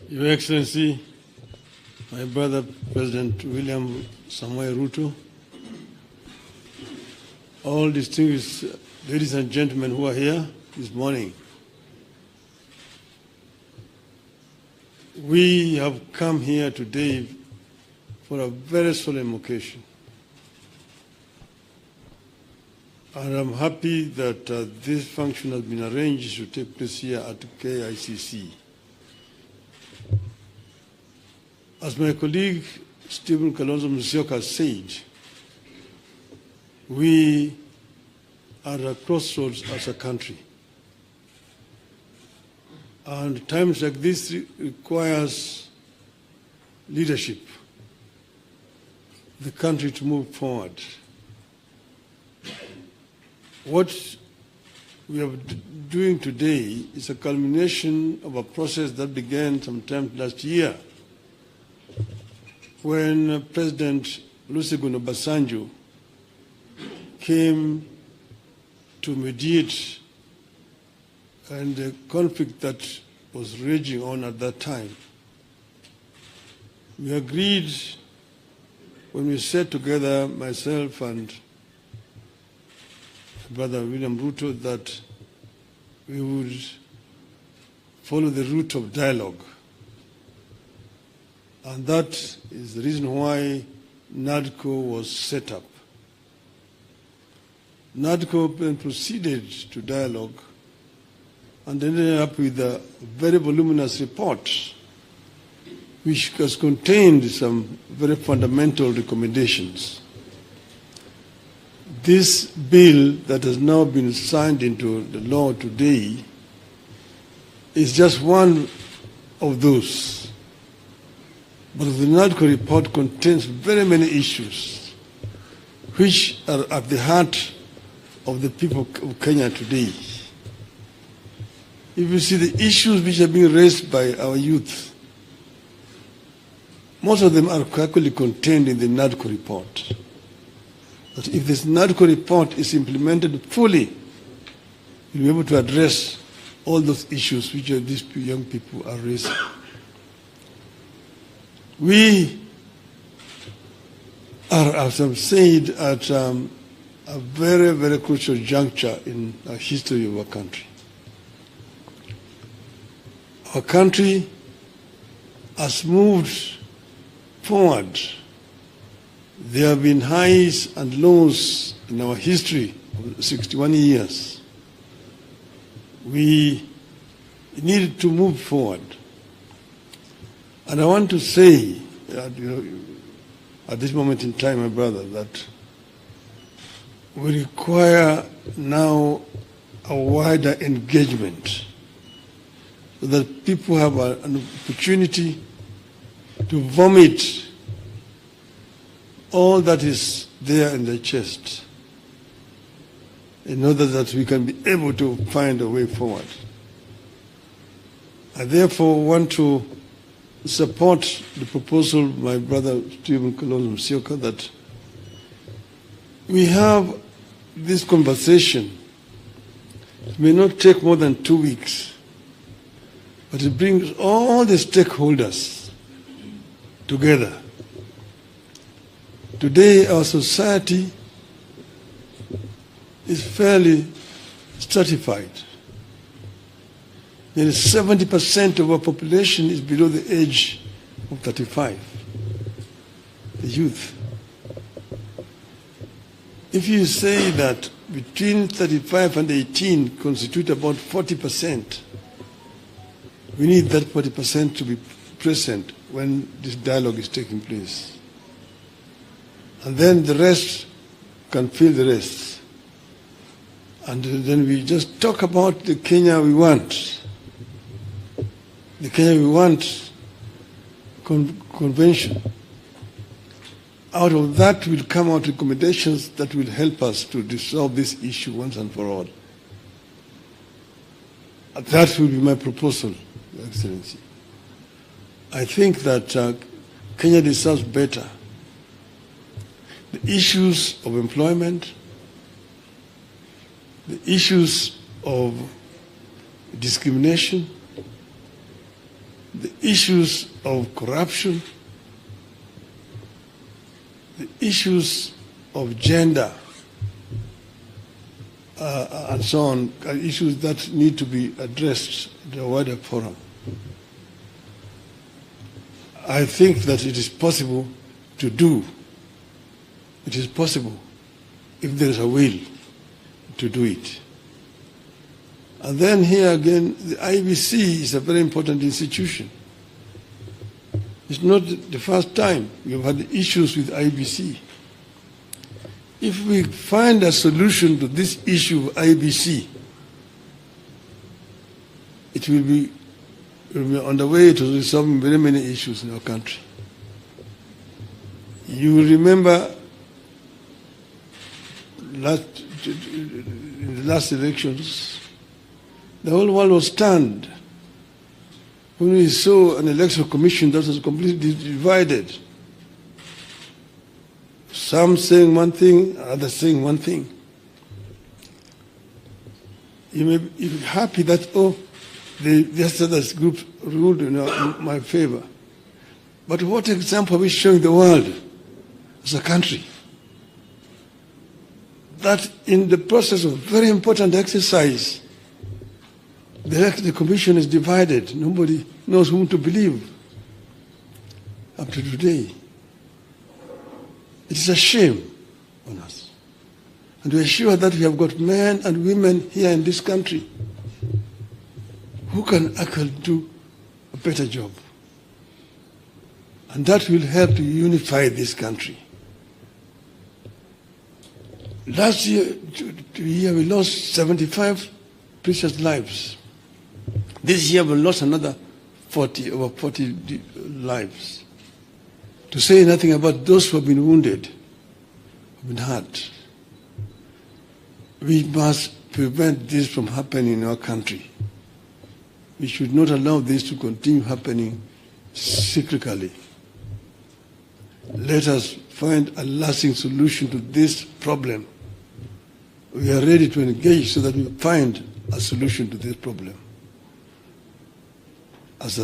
Your Excellency, my brother President William Samoei Ruto, all distinguished ladies and gentlemen who are here this morning, we have come here today for a very solemn occasion. And I'm happy that this function has been arranged to take place here at KICC. As my colleague Stephen Kalonzo Musyoka said, we are at a crossroads as a country. And times like this requires leadership, the country to move forward. What we are doing today is a culmination of a process that began sometime last year when President Olusegun Obasanjo came to mediate and the conflict that was raging on at that time. We agreed when we sat together, myself and Brother William Ruto, that we would follow the route of dialogue. And that is the reason why NADCO was set up. NADCO then proceeded to dialogue and ended up with a very voluminous report which has contained some very fundamental recommendations. This bill that has now been signed into the law today is just one of those. But the NADCO report contains very many issues which are at the heart of the people of Kenya today. If you see the issues which are being raised by our youth, most of them are actually contained in the NADCO report. But if this NADCO report is implemented fully, you'll be able to address all those issues which these young people are raising. We are, as I've said, at a very, very crucial juncture in the history of our country. Our country has moved forward. There have been highs and lows in our history of 61 years. We need to move forward. And I want to say, at this moment in time, my brother, that we require now a wider engagement so that people have an opportunity to vomit all that is there in their chest in order that we can be able to find a way forward. I therefore want to support the proposal of my brother Stephen Kalonzo Musyoka that we have this conversation. It may not take more than 2 weeks, but it brings all the stakeholders together. Today, our society is fairly stratified. Nearly 70% of our population is below the age of 35, the youth. If you say that between 35 and 18 constitute about 40%, we need that 40% to be present when this dialogue is taking place. And then the rest can fill the rest. And then we just talk about the Kenya we want. The Kenya we want convention. Out of that will come out recommendations that will help us to resolve this issue once and for all. That will be my proposal, Your Excellency. I think that Kenya deserves better. The issues of employment, the issues of discrimination, the issues of corruption, the issues of gender, and so on, are issues that need to be addressed in a wider forum. I think that it is possible to do. It is possible if there is a will to do it. And then here again, the IBC is a very important institution. It's not the first time we've had issues with IBC. If we find a solution to this issue of IBC, it will be on the way to resolving very many issues in our country. You will remember in the last elections, the whole world was stunned when we saw an election commission that was completely divided. Some saying one thing, others saying one thing. You may be happy that, the other group ruled in my favor. But what example are we showing the world as a country? That in the process of very important exercise, the commission is divided. Nobody knows whom to believe up to today. It is a shame on us. And we are sure that we have got men and women here in this country who can actually do a better job. And that will help to unify this country. Last year, we lost 75 precious lives. This year we lost another over 40 lives. To say nothing about those who have been wounded, who have been hurt. We must prevent this from happening in our country. We should not allow this to continue happening cyclically. Let us find a lasting solution to this problem. We are ready to engage so that we find a solution to this problem. As